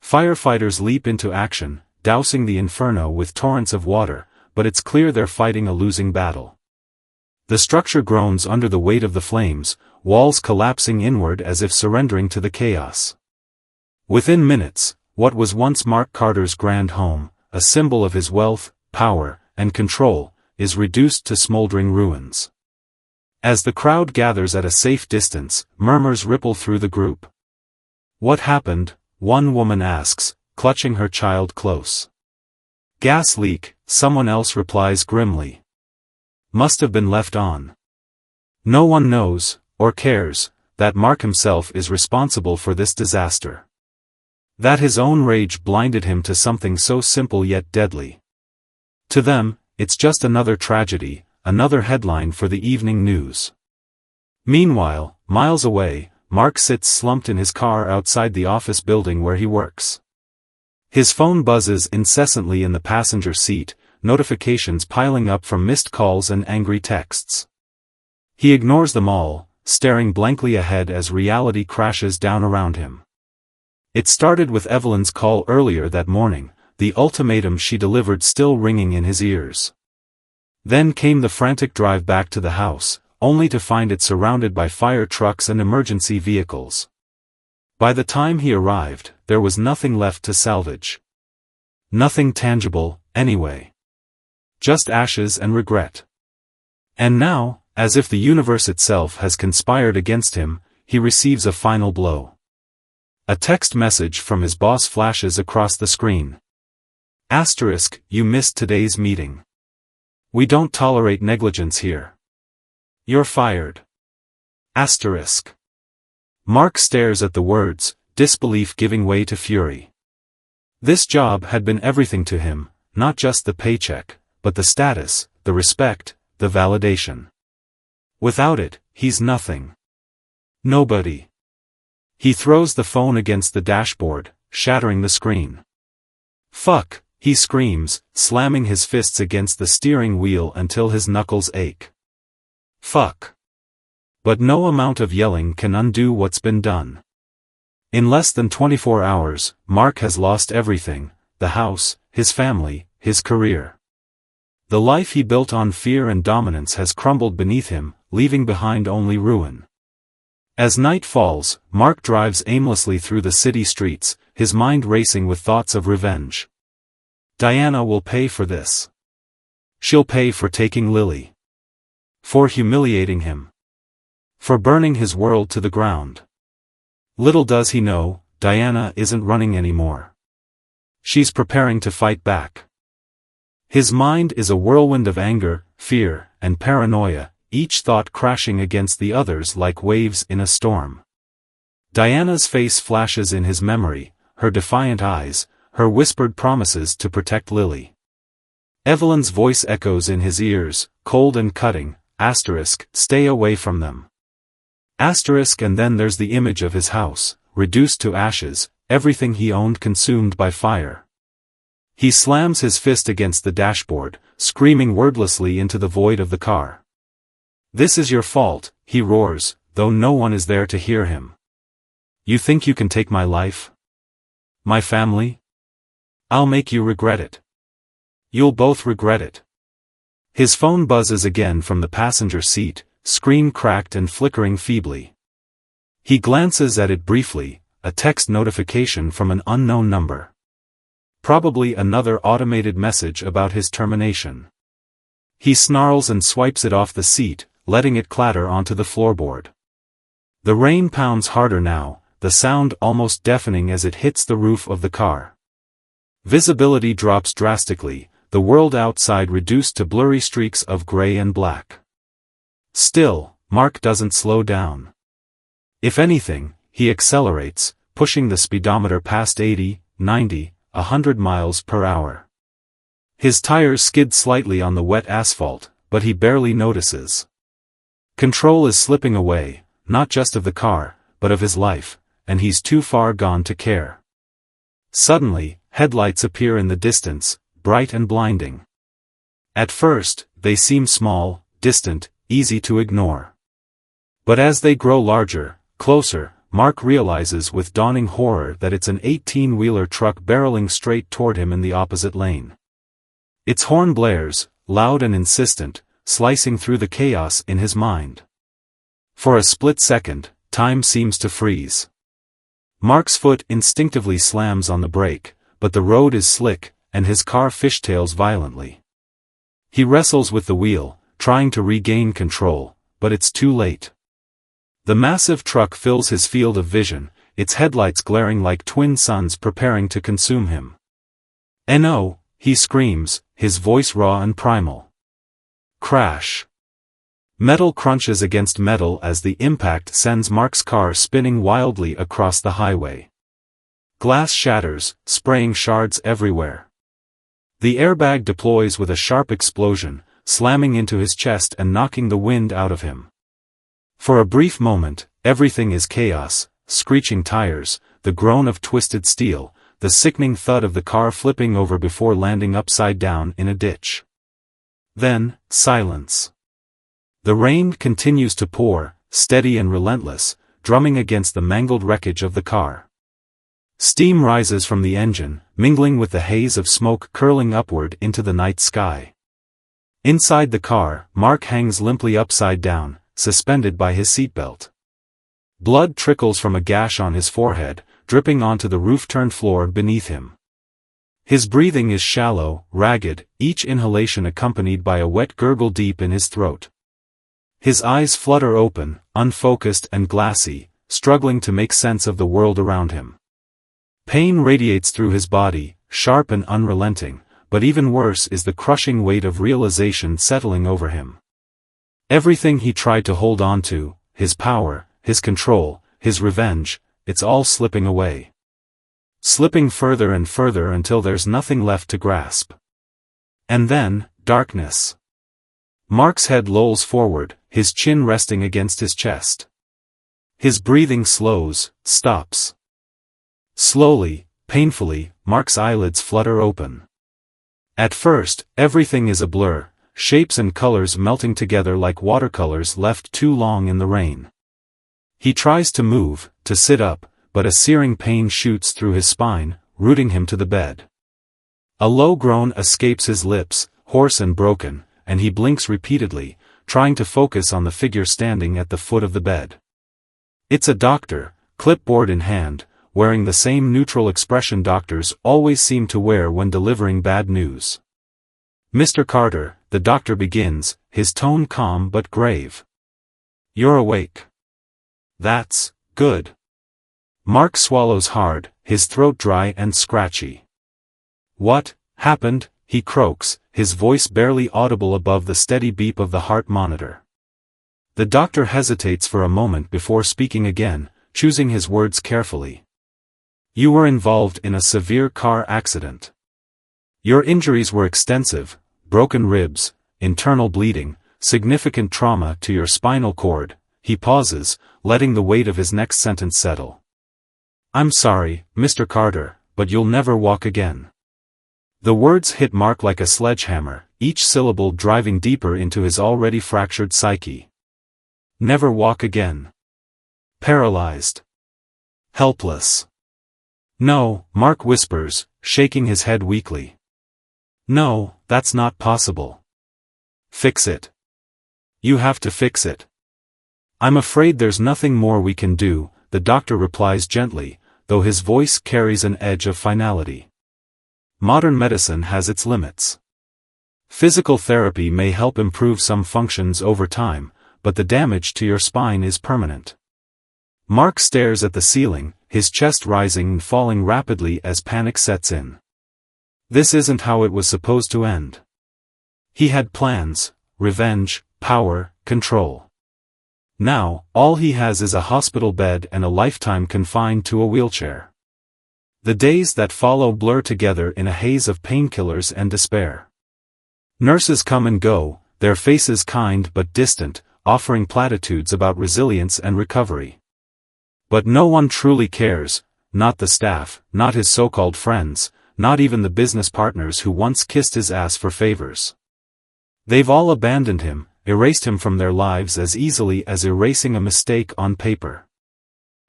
Firefighters leap into action, dousing the inferno with torrents of water, but it's clear they're fighting a losing battle. The structure groans under the weight of the flames, walls collapsing inward as if surrendering to the chaos. Within minutes, what was once Mark Carter's grand home, a symbol of his wealth, power, and control, is reduced to smoldering ruins. As the crowd gathers at a safe distance, murmurs ripple through the group. "What happened?" one woman asks, clutching her child close. "Gas leak," someone else replies grimly. "Must have been left on." No one knows, or cares, that Mark himself is responsible for this disaster. That his own rage blinded him to something so simple yet deadly. To them, it's just another tragedy, another headline for the evening news. Meanwhile, miles away, Mark sits slumped in his car outside the office building where he works. His phone buzzes incessantly in the passenger seat, notifications piling up from missed calls and angry texts. He ignores them all, staring blankly ahead as reality crashes down around him. It started with Evelyn's call earlier that morning, the ultimatum she delivered still ringing in his ears. Then came the frantic drive back to the house, only to find it surrounded by fire trucks and emergency vehicles. By the time he arrived, there was nothing left to salvage. Nothing tangible, anyway. Just ashes and regret. And now, as if the universe itself has conspired against him, he receives a final blow. A text message from his boss flashes across the screen. *, you missed today's meeting. We don't tolerate negligence here. You're fired. *. Mark stares at the words, disbelief giving way to fury. This job had been everything to him, not just the paycheck, but the status, the respect, the validation. Without it, he's nothing. Nobody. He throws the phone against the dashboard, shattering the screen. "Fuck," he screams, slamming his fists against the steering wheel until his knuckles ache. "Fuck." But no amount of yelling can undo what's been done. In less than 24 hours, Mark has lost everything: the house, his family, his career. The life he built on fear and dominance has crumbled beneath him, leaving behind only ruin. As night falls, Mark drives aimlessly through the city streets, his mind racing with thoughts of revenge. Diana will pay for this. She'll pay for taking Lily. For humiliating him. For burning his world to the ground. Little does he know, Diana isn't running anymore. She's preparing to fight back. His mind is a whirlwind of anger, fear, and paranoia, each thought crashing against the others like waves in a storm. Diana's face flashes in his memory, her defiant eyes, her whispered promises to protect Lily. Evelyn's voice echoes in his ears, cold and cutting, *, stay away from them. And then there's the image of his house, reduced to ashes, everything he owned consumed by fire. He slams his fist against the dashboard, screaming wordlessly into the void of the car. "This is your fault," he roars, though no one is there to hear him. You think you can take my life? My family? I'll make you regret it. You'll both regret it. His phone buzzes again from the passenger seat, screen cracked and flickering feebly. He glances at it briefly, a text notification from an unknown number. Probably another automated message about his termination. He snarls and swipes it off the seat, letting it clatter onto the floorboard. The rain pounds harder now, the sound almost deafening as it hits the roof of the car. Visibility drops drastically, the world outside reduced to blurry streaks of gray and black. Still, Mark doesn't slow down. If anything, he accelerates, pushing the speedometer past 80, 90, 100 miles per hour. His tires skid slightly on the wet asphalt, but he barely notices. Control is slipping away, not just of the car, but of his life, and he's too far gone to care. Suddenly, headlights appear in the distance, bright and blinding. At first, they seem small, distant, easy to ignore. But as they grow larger, closer, Mark realizes with dawning horror that it's an 18-wheeler truck barreling straight toward him in the opposite lane. Its horn blares, loud and insistent, slicing through the chaos in his mind. For a split second, time seems to freeze. Mark's foot instinctively slams on the brake, but the road is slick, and his car fishtails violently. He wrestles with the wheel, trying to regain control, but it's too late. The massive truck fills his field of vision, its headlights glaring like twin suns preparing to consume him. "No!" he screams, his voice raw and primal. Crash! Metal crunches against metal as the impact sends Mark's car spinning wildly across the highway. Glass shatters, spraying shards everywhere. The airbag deploys with a sharp explosion, slamming into his chest and knocking the wind out of him. For a brief moment, everything is chaos: screeching tires, the groan of twisted steel, the sickening thud of the car flipping over before landing upside down in a ditch. Then, silence. The rain continues to pour, steady and relentless, drumming against the mangled wreckage of the car. Steam rises from the engine, mingling with the haze of smoke curling upward into the night sky. Inside the car, Mark hangs limply upside down, suspended by his seatbelt. Blood trickles from a gash on his forehead, dripping onto the roof-turned floor beneath him. His breathing is shallow, ragged, each inhalation accompanied by a wet gurgle deep in his throat. His eyes flutter open, unfocused and glassy, struggling to make sense of the world around him. Pain radiates through his body, sharp and unrelenting, but even worse is the crushing weight of realization settling over him. Everything he tried to hold on to, his power, his control, his revenge, it's all slipping away. Slipping further and further until there's nothing left to grasp. And then, darkness. Mark's head lolls forward, his chin resting against his chest. His breathing slows, stops. Slowly, painfully, Mark's eyelids flutter open. At first, everything is a blur, shapes and colors melting together like watercolors left too long in the rain. He tries to move, to sit up, but a searing pain shoots through his spine, rooting him to the bed. A low groan escapes his lips, hoarse and broken, and he blinks repeatedly, trying to focus on the figure standing at the foot of the bed. It's a doctor, clipboard in hand, wearing the same neutral expression doctors always seem to wear when delivering bad news. "Mr. Carter," the doctor begins, his tone calm but grave. "You're awake. That's good." Mark swallows hard, his throat dry and scratchy. "What happened?" he croaks, his voice barely audible above the steady beep of the heart monitor. The doctor hesitates for a moment before speaking again, choosing his words carefully. "You were involved in a severe car accident. Your injuries were extensive: broken ribs, internal bleeding, significant trauma to your spinal cord." He pauses, letting the weight of his next sentence settle. "I'm sorry, Mr. Carter, but you'll never walk again." The words hit Mark like a sledgehammer, each syllable driving deeper into his already fractured psyche. Never walk again. Paralyzed. Helpless. No, Mark whispers, shaking his head weakly. No, that's not possible. Fix it. You have to fix it. I'm afraid there's nothing more we can do, the doctor replies gently, though his voice carries an edge of finality. Modern medicine has its limits. Physical therapy may help improve some functions over time, but the damage to your spine is permanent. Mark stares at the ceiling, his chest rising and falling rapidly as panic sets in. This isn't how it was supposed to end. He had plans, revenge, power, control. Now, all he has is a hospital bed and a lifetime confined to a wheelchair. The days that follow blur together in a haze of painkillers and despair. Nurses come and go, their faces kind but distant, offering platitudes about resilience and recovery. But no one truly cares, not the staff, not his so-called friends, not even the business partners who once kissed his ass for favors. They've all abandoned him, erased him from their lives as easily as erasing a mistake on paper.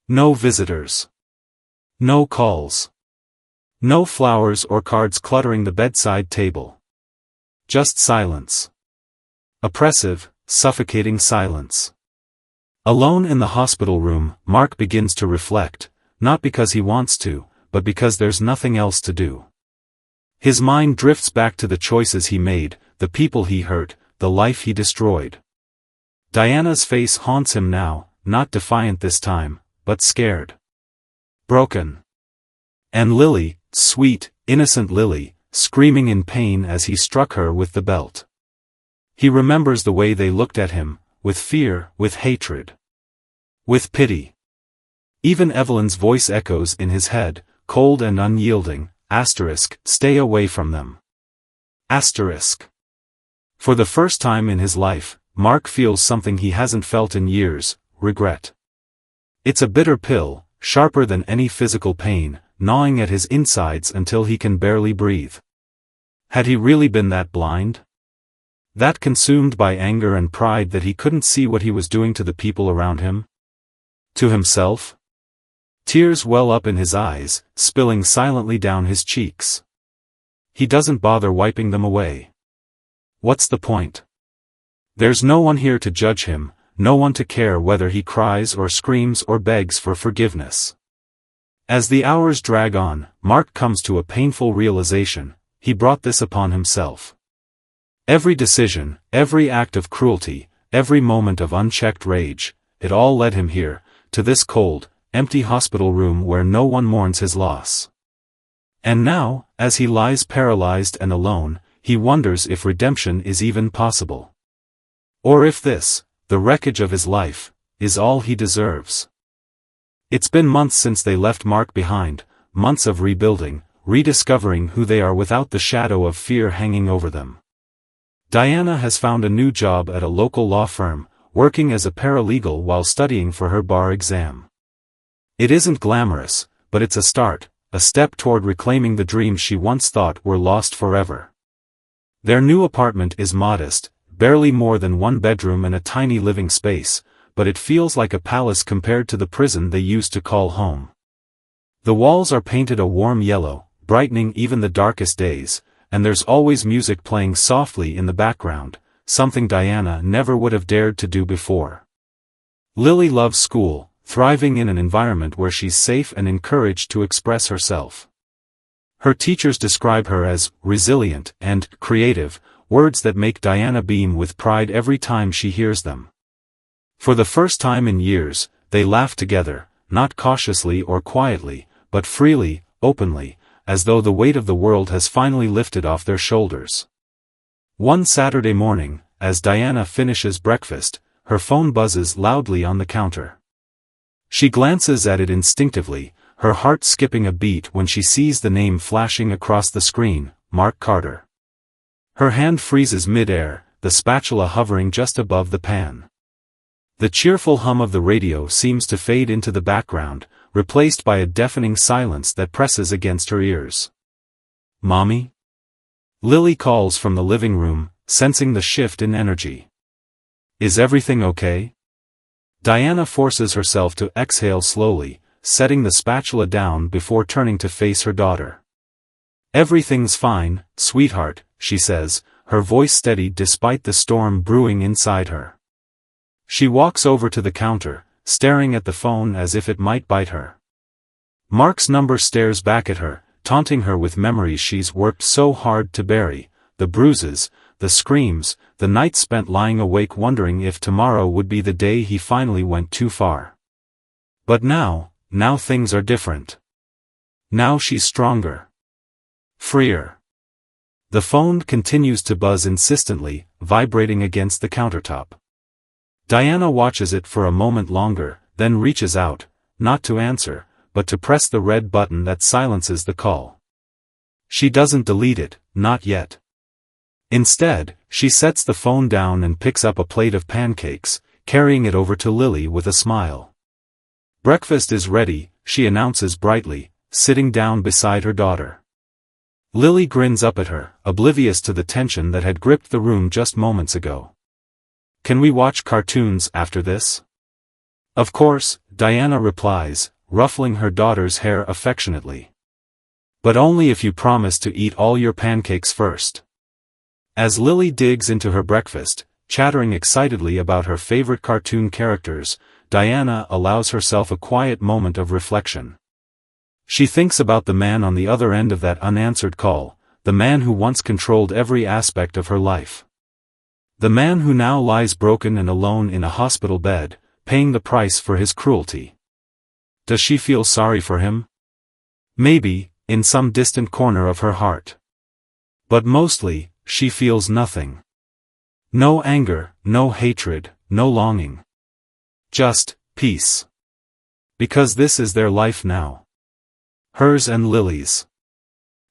No visitors. No calls. No flowers or cards cluttering the bedside table. Just silence. Oppressive, suffocating silence. Alone in the hospital room, Mark begins to reflect, not because he wants to, but because there's nothing else to do. His mind drifts back to the choices he made, the people he hurt, the life he destroyed. Diana's face haunts him now, not defiant this time, but scared. Broken. And Lily, sweet, innocent Lily, screaming in pain as he struck her with the belt. He remembers the way they looked at him, with fear, with hatred. With pity. Even Evelyn's voice echoes in his head, cold and unyielding, stay away from them. For the first time in his life, Mark feels something he hasn't felt in years, regret. It's a bitter pill, sharper than any physical pain, gnawing at his insides until he can barely breathe. Had he really been that blind? That consumed by anger and pride that he couldn't see what he was doing to the people around him? To himself? Tears well up in his eyes, spilling silently down his cheeks. He doesn't bother wiping them away. What's the point? There's no one here to judge him, no one to care whether he cries or screams or begs for forgiveness. As the hours drag on, Mark comes to a painful realization: he brought this upon himself. Every decision, every act of cruelty, every moment of unchecked rage, it all led him here, to this cold, empty hospital room where no one mourns his loss. And now, as he lies paralyzed and alone, he wonders if redemption is even possible. Or if this, the wreckage of his life, is all he deserves. It's been months since they left Mark behind, months of rebuilding, rediscovering who they are without the shadow of fear hanging over them. Diana has found a new job at a local law firm, working as a paralegal while studying for her bar exam. It isn't glamorous, but it's a start, a step toward reclaiming the dreams she once thought were lost forever. Their new apartment is modest, barely more than one bedroom and a tiny living space, but it feels like a palace compared to the prison they used to call home. The walls are painted a warm yellow, brightening even the darkest days, and there's always music playing softly in the background, something Diana never would have dared to do before. Lily loves school, thriving in an environment where she's safe and encouraged to express herself. Her teachers describe her as resilient and creative, words that make Diana beam with pride every time she hears them. For the first time in years, they laugh together, not cautiously or quietly, but freely, openly, as though the weight of the world has finally lifted off their shoulders. One Saturday morning, as Diana finishes breakfast, her phone buzzes loudly on the counter. She glances at it instinctively, her heart skipping a beat when she sees the name flashing across the screen, Mark Carter. Her hand freezes mid-air, the spatula hovering just above the pan. The cheerful hum of the radio seems to fade into the background, replaced by a deafening silence that presses against her ears. "Mommy?" Lily calls from the living room, sensing the shift in energy. "Is everything okay?" Diana forces herself to exhale slowly, setting the spatula down before turning to face her daughter. "Everything's fine, sweetheart," she says, her voice steady despite the storm brewing inside her. She walks over to the counter, staring at the phone as if it might bite her. Mark's number stares back at her, taunting her with memories she's worked so hard to bury, the bruises, the screams, the nights spent lying awake wondering if tomorrow would be the day he finally went too far. But now things are different. Now she's stronger. Freer. The phone continues to buzz insistently, vibrating against the countertop. Diana watches it for a moment longer, then reaches out, not to answer, but to press the red button that silences the call. She doesn't delete it, not yet. Instead, she sets the phone down and picks up a plate of pancakes, carrying it over to Lily with a smile. "Breakfast is ready," she announces brightly, sitting down beside her daughter. Lily grins up at her, oblivious to the tension that had gripped the room just moments ago. "Can we watch cartoons after this?" "Of course," Diana replies, ruffling her daughter's hair affectionately. "But only if you promise to eat all your pancakes first." As Lily digs into her breakfast, chattering excitedly about her favorite cartoon characters, Diana allows herself a quiet moment of reflection. She thinks about the man on the other end of that unanswered call, the man who once controlled every aspect of her life. The man who now lies broken and alone in a hospital bed, paying the price for his cruelty. Does she feel sorry for him? Maybe, in some distant corner of her heart. But mostly, she feels nothing. No anger, no hatred, no longing. Just peace. Because this is their life now. Hers and Lily's.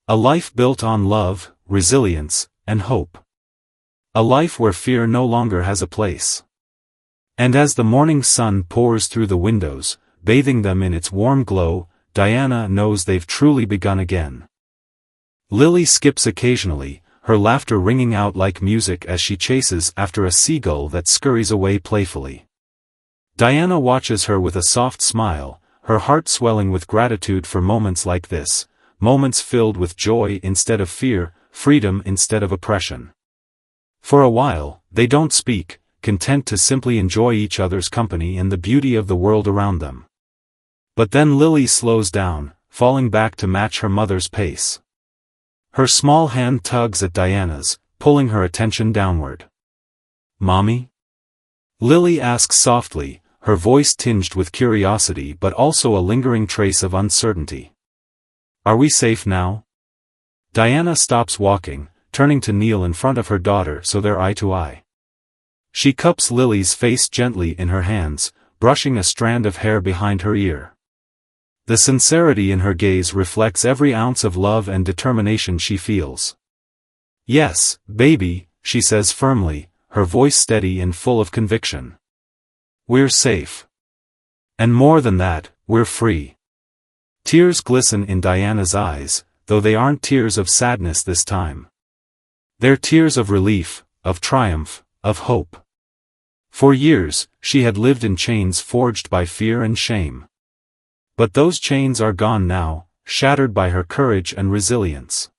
A life built on love, resilience, and hope. A life where fear no longer has a place. And as the morning sun pours through the windows, bathing them in its warm glow, Diana knows they've truly begun again. Lily skips occasionally, her laughter ringing out like music as she chases after a seagull that scurries away playfully. Diana watches her with a soft smile, her heart swelling with gratitude for moments like this, moments filled with joy instead of fear, freedom instead of oppression. For a while, they don't speak, content to simply enjoy each other's company and the beauty of the world around them. But then Lily slows down, falling back to match her mother's pace. Her small hand tugs at Diana's, pulling her attention downward. "Mommy?" Lily asks softly, her voice tinged with curiosity but also a lingering trace of uncertainty. "Are we safe now?" Diana stops walking, turning to kneel in front of her daughter so they're eye to eye. She cups Lily's face gently in her hands, brushing a strand of hair behind her ear. The sincerity in her gaze reflects every ounce of love and determination she feels. "Yes, baby," she says firmly, her voice steady and full of conviction. "We're safe. And more than that, we're free." Tears glisten in Diana's eyes, though they aren't tears of sadness this time. They're tears of relief, of triumph, of hope. For years, she had lived in chains forged by fear and shame. But those chains are gone now, shattered by her courage and resilience.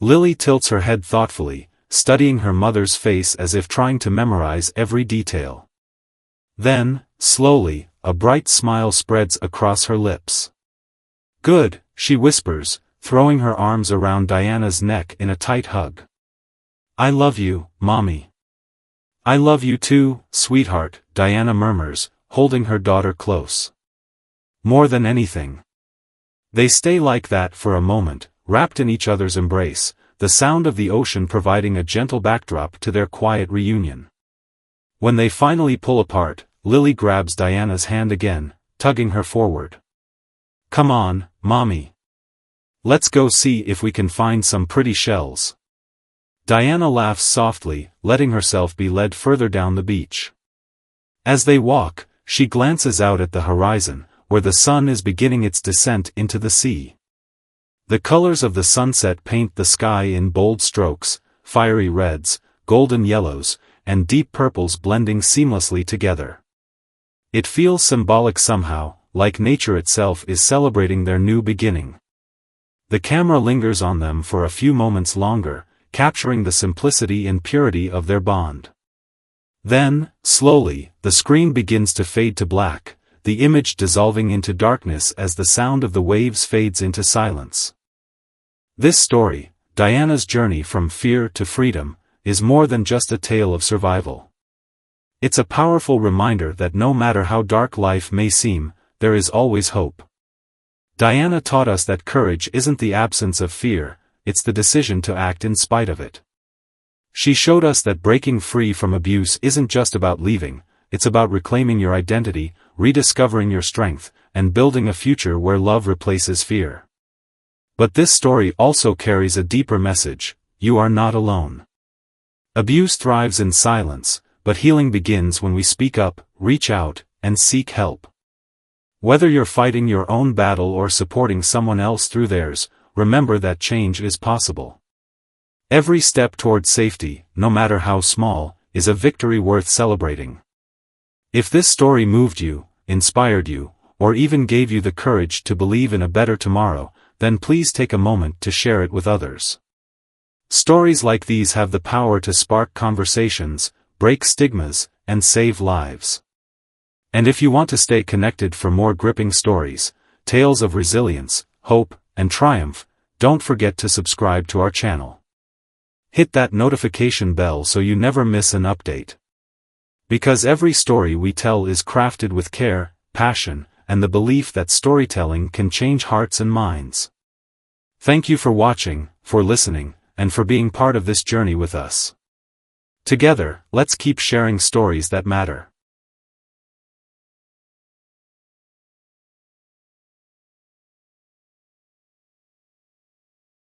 Lily tilts her head thoughtfully, studying her mother's face as if trying to memorize every detail. Then, slowly, a bright smile spreads across her lips. "Good," she whispers, throwing her arms around Diana's neck in a tight hug. "I love you, Mommy." "I love you too, sweetheart," Diana murmurs, holding her daughter close. "More than anything." They stay like that for a moment, wrapped in each other's embrace, the sound of the ocean providing a gentle backdrop to their quiet reunion. When they finally pull apart, Lily grabs Diana's hand again, tugging her forward. "Come on, Mommy. Let's go see if we can find some pretty shells." Diana laughs softly, letting herself be led further down the beach. As they walk, she glances out at the horizon, where the sun is beginning its descent into the sea. The colors of the sunset paint the sky in bold strokes, fiery reds, golden yellows, and deep purples blending seamlessly together. It feels symbolic somehow, like nature itself, is celebrating their new beginning. The camera lingers on them for a few moments longer, capturing the simplicity and purity of their bond. Then, slowly, the screen begins to fade to black, the image dissolving into darkness as the sound of the waves fades into silence. This story, Diana's journey from fear to freedom, is more than just a tale of survival. It's a powerful reminder that no matter how dark life may seem, there is always hope. Diana taught us that courage isn't the absence of fear, it's the decision to act in spite of it. She showed us that breaking free from abuse isn't just about leaving, it's about reclaiming your identity, rediscovering your strength, and building a future where love replaces fear. But this story also carries a deeper message: you are not alone. Abuse thrives in silence, but healing begins when we speak up, reach out, and seek help. Whether you're fighting your own battle or supporting someone else through theirs, remember that change is possible. Every step toward safety, no matter how small, is a victory worth celebrating. If this story moved you, inspired you, or even gave you the courage to believe in a better tomorrow, then please take a moment to share it with others. Stories like these have the power to spark conversations, break stigmas, and save lives. And if you want to stay connected for more gripping stories, tales of resilience, hope, and triumph, don't forget to subscribe to our channel. Hit that notification bell so you never miss an update. Because every story we tell is crafted with care, passion, and the belief that storytelling can change hearts and minds. Thank you for watching, for listening, and for being part of this journey with us. Together, let's keep sharing stories that matter.